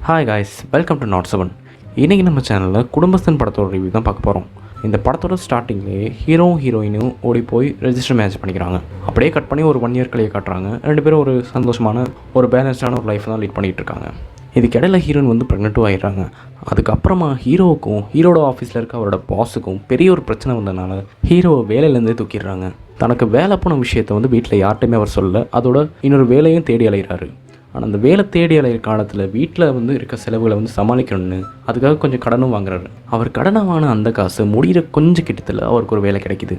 Hi guys, welcome to not seven. இன்றைக்கி நம்ம சேனலில் குடும்பஸ்தன் படத்தோட ரிவ்யூ தான் பார்க்க போகிறோம். இந்த படத்தோட ஸ்டார்டிங்லேயே ஹீரோயினும் ஓடி போய் ரெஜிஸ்டர் மேரேஜ் பண்ணிக்கிறாங்க. அப்படியே கட் பண்ணி ஒரு 1 இயர் கழிய காட்டுறாங்க. 2 பேரும் ஒரு சந்தோஷமான ஒரு பேலன்ஸ்டான ஒரு லைஃப் தான் லீட் பண்ணிகிட்டு இருக்காங்க. இதுக்கிடையில் ஹீரோயின் வந்து ப்ரெக்னெண்ட்டும் ஆகிடுறாங்க. அதுக்கப்புறமா ஹீரோட ஆஃபீஸில் இருக்க அவரோட பாஸுக்கும் பெரிய ஒரு பிரச்சனை வந்ததுனால ஹீரோவை வேலையிலேருந்தே தூக்கிடுறாங்க. தனக்கு வேலை போன விஷயத்தை வந்து வீட்டில் யார்கிட்டையுமே அவர் சொல்ல, அதோட இன்னொரு வேலையும் தேடி அலைகிறாரு. ஆனால் அந்த வேலை தேடி அலைகிற காலத்தில் வீட்டில் வந்து இருக்க செலவுகளை வந்து சமாளிக்கணும்னு அதுக்காக கொஞ்சம் கடனும் வாங்குறாரு. அவர் கடனை வாங்கின அந்த காசு முடிகிற கொஞ்சம் கிட்டத்தில் அவருக்கு ஒரு வேலை கிடைக்கிது.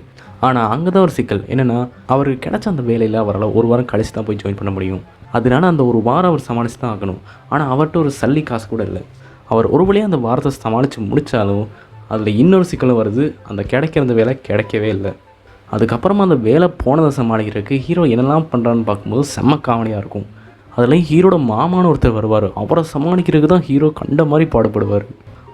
ஆனால் அங்கே தான் ஒரு சிக்கல் என்னென்னா, அவருக்கு கிடைச்ச அந்த வேலையில் அவரால் 1 வாரம் கழிச்சு தான் போய் ஜாயின் பண்ண முடியும். அதனால அந்த 1 வாரம் அவர் சமாளித்து தான் ஆகணும். ஆனால் அவர்கிட்ட ஒரு சல்லி காசு கூட இல்லை. அவர் ஒரு வழியாக அந்த வாரத்தை சமாளித்து முடித்தாலும் அதில் இன்னொரு சிக்கலும் வருது. அந்த கிடைக்கிற அந்த வேலை கிடைக்கவே இல்லை. அதுக்கப்புறமா அந்த வேலை போனதை சமாளிக்கிறதுக்கு ஹீரோ என்னெல்லாம் பண்ணுறான்னு பார்க்கும்போது செம்ம காமெடியாக இருக்கும். அதுலேயும் ஹீரோட மாமான்னு ஒருத்தர் வருவார். அவரை சமாளிக்கிறதுக்கு தான் ஹீரோ கண்ட மாதிரி பாடுபடுவார்.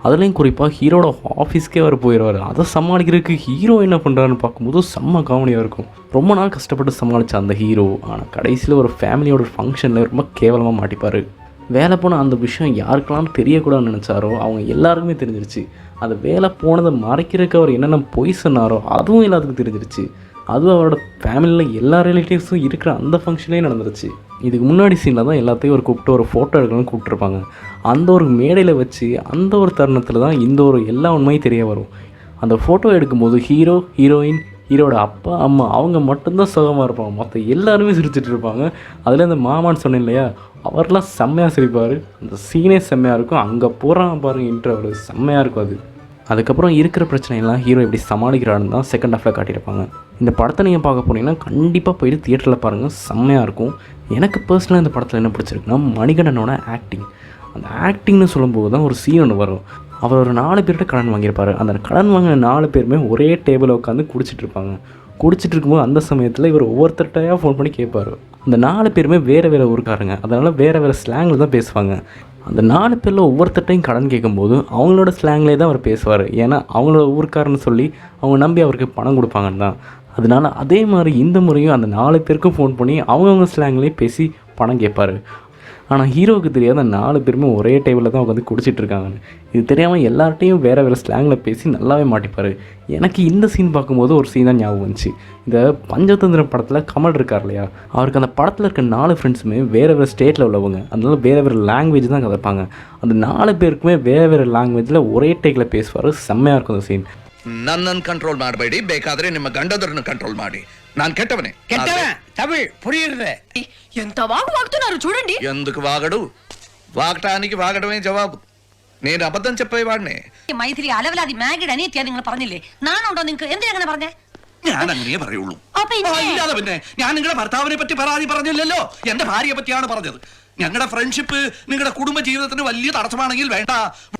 அதுலேயும் குறிப்பாக ஹீரோட ஆஃபீஸ்க்கே அவர் போயிடுவார். அதை சமாளிக்கிறதுக்கு ஹீரோ என்ன பண்ணுறாருன்னு பார்க்கும்போது செம்ம காமெடியாக இருக்கும். ரொம்ப நாள் கஷ்டப்பட்டு சமாளித்த அந்த ஹீரோ ஆனால் கடைசியில் ஒரு ஃபேமிலியோட ஃபங்க்ஷனில் ரொம்ப கேவலமாக மாட்டிப்பார். வேலை போன அந்த விஷயம் யாருக்கெல்லாம் தெரியக்கூடாதுன்னு நினச்சாரோ அவங்க எல்லாருக்குமே தெரிஞ்சிருச்சு. அந்த வேலை போனதை மறைக்கிறதுக்கு அவர் என்னென்ன பொய் சொன்னாரோ அதுவும் எல்லாத்துக்கும் தெரிஞ்சிருச்சு. அதுவும் அவரோட ஃபேமிலியில் எல்லா ரிலேட்டிவ்ஸும் இருக்கிற அந்த ஃபங்க்ஷனே நடந்துருச்சு. இதுக்கு முன்னாடி சீனில் தான் எல்லாத்தையும் ஒரு கூப்பிட்டு ஒரு ஃபோட்டோ எடுக்கணும்னு கூப்பிட்ருப்பாங்க. அந்த ஒரு மேடையில் வச்சு அந்த ஒரு தருணத்தில் தான் இந்த ஒரு எல்லா உண்மையும் தெரிய வரும். அந்த ஃபோட்டோ எடுக்கும்போது ஹீரோயின், ஹீரோட அப்பா அம்மா அவங்க மட்டும்தான் சுகமாக இருப்பாங்க. மற்ற எல்லாருமே சிரிச்சிட்டு இருப்பாங்க. அதில் அந்த மாமான்னு சொன்னேன் இல்லையா, அவர்லாம் செம்மையாக சிரிப்பார். அந்த சீனே செம்மையாக இருக்கும். அங்கே போகிறாங்க பாருங்கள் இன்ட்ரோவில், செம்மையாக இருக்கும் அது. அதுக்கப்புறம் இருக்கிற பிரச்சனையெல்லாம் ஹீரோ எப்படி சமாளிக்கிறான்னு தான் செகண்ட் ஹாஃபில் காட்டியிருப்பாங்க. இந்த படத்தை நீங்கள் பார்க்க போனீங்கன்னா கண்டிப்பாக போயிட்டு தியேட்டரில் பாருங்கள், செம்மையாக இருக்கும். எனக்கு பர்சனலாக இந்த படத்தில் என்ன பிடிச்சிருக்குன்னா மணிகண்டனோட ஆக்டிங். அந்த ஆக்டிங்னு சொல்லும்போது தான் ஒரு சீன் ஒன்று வரும். அவர் ஒரு 4 பேர்கிட்ட கடன் வாங்கியிருப்பார். அந்த கடன் வாங்கின 4 பேருமே ஒரே டேபிளில் உட்காந்து குடிச்சிட்டு இருப்பாங்க. குடிச்சிட்டு இருக்கும்போது அந்த சமயத்தில் இவர் ஒவ்வொருத்தர்கிட்டையாக ஃபோன் பண்ணி கேட்பார். அந்த 4 பேருமே வேறு ஊருக்காரங்க, அதனால் வேறு ஸ்லாங்கில் தான் பேசுவாங்க. அந்த 4 பேரில் ஒவ்வொருத்தட்டையும் கடன் கேட்கும்போது அவங்களோட ஸ்லாங்லேயே தான் அவர் பேசுவார். ஏன்னா அவங்களோட ஊருக்காரன்னு சொல்லி அவங்க நம்பி அவருக்கு பணம் கொடுப்பாங்கன்னு தான். அதனால அதே மாதிரி இந்த முறையும் அந்த 4 பேருக்கும் ஃபோன் பண்ணி அவங்கவுங்க ஸ்லாங்லேயே பேசி பணம் கேட்பார். ஆனால் ஹீரோவுக்கு தெரியாத 4 பேருமே ஒரே டேபிளில் தான் உட்காந்து குடிச்சிட்டு இருக்காங்கன்னு. இது தெரியாமல் எல்லார்ட்டையும் வேறு ஸ்லாங்கில் பேசி நல்லாவே மாட்டிப்பார். எனக்கு இந்த சீன் பார்க்கும்போது ஒரு சீன் தான் ஞாபகம் வந்துச்சு. இந்த பஞ்சதந்திரம் படத்தில் கமல் இருக்கார் இல்லையா, அவருக்கு அந்த படத்தில் இருக்க 4 ஃப்ரெண்ட்ஸுமே வேறு ஸ்டேட்டில் உள்ளவங்க. அதனால வேறு லாங்குவேஜ் தான் கதைப்பாங்க. அந்த 4 பேருக்குமே வேறு லாங்குவேஜில் ஒரே டேக்கில் பேசுவார். செம்மையாக இருக்கும் அந்த சீன். ನನ್ನನ್ನು ಕಂಟ್ರೋಲ್ ಮಾಡಬೇಡಿ, ಬೇಕಾದ್ರೆ ನಿಮ್ಮ ಗಂಡದರನ್ನು ಕಂಟ್ರೋಲ್ ಮಾಡಿ. ನಾನು ಕೆಟ್ಟವನೇ. తమిళ్ పురియుర్రే ఎంత వాగుతున్నారు చూడండి. ఎందుకు వాగడు? వాగటానికి వాగడమే జవాబు. నేను అబద్ధం చెప్పేవాడినే. മൈഥിലി അലവലാതി മാഗിഡ് അനിയത്തിയാ നിങ്ങൾ പറഞ്ഞില്ലേ? നാണുണ്ടോ നിങ്ങൾക്ക്? എന്തിനാ അങ്ങനെ പറഞ്ഞേ? ഞാൻ അങ്ങനെ പറയുള്ളൂ. ഇല്ലാതെ പിന്നെ ഞാൻ നിങ്ങളുടെ ഭർത്താവിനെ പറ്റി പരാതി പറഞ്ഞില്ലല്ലോ, എന്റെ ഭാര്യയെ പറ്റിയാണ് പറഞ്ഞത്. ഞങ്ങളുടെ ഫ്രണ്ട്ഷിപ്പ് നിങ്ങളുടെ കുടുംബ ജീവിതത്തിന് വലിയ തടസ്സമാണെങ്കിൽ വേണ്ട.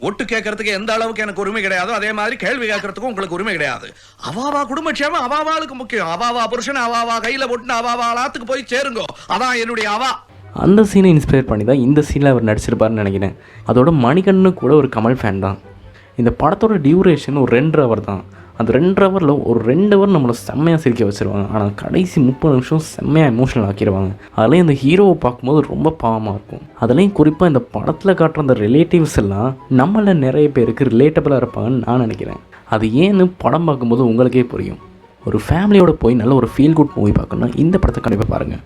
ஒட்டு கேட்கறதுக்கு எந்த அளவுக்கு எனக்கு உரிமை கிடையாதோ அதே மாதிரி கேள்வி கேட்கறதுக்கும் உங்களுக்கு உரிமை கிடையாது. அவாவா குடும்பக்ஷேமம் அவாவாளுக்கு முக்கியம். அவாவா புருஷன் அவாவா கையில போட்டு அவாவா ஆளாத்துக்கு போய் சேருங்க. அதான் என்னுடைய அவா. அந்த சீனை இன்ஸ்பயர் பண்ணி தான் இந்த சீனில் அவர் நடிச்சிருப்பாருன்னு நினைக்கிறேன். அதோட மணிகண்ணனு கூட ஒரு கமல் ஃபேன் தான். இந்த படத்தோட டியூரேஷன் ஒரு 2 ஹவர் தான். அந்த 2 ஹவரில் ஒரு 2 ஹவர் நம்மளை செம்மையாக சிரிக்க வச்சுருவாங்க. ஆனால் கடைசி 30 நிமிஷம் செம்மையாக எமோஷனல் ஆக்கிடுவாங்க. அதுலேயும் இந்த ஹீரோவை பார்க்கும்போது ரொம்ப பாவமாக இருக்கும். அதுலேயும் குறிப்பாக இந்த படத்தில் காட்டுற அந்த ரிலேட்டிவ்ஸ் எல்லாம் நம்மள நிறைய பேருக்கு ரிலேட்டபிளாக இருப்பாங்கன்னு நான் நினைக்கிறேன். அது ஏன்னு படம் பார்க்கும்போது உங்களுக்கே புரியும். ஒரு ஃபேமிலியோட போய் நல்ல ஒரு ஃபீல் குட் மூவி பார்க்கணும்னா இந்த படத்தை கண்டிப்பாக பாருங்கள்.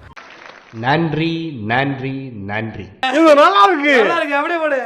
நன்றி நன்றி நன்றி. நல்லா இருக்கு அப்படியே போடு.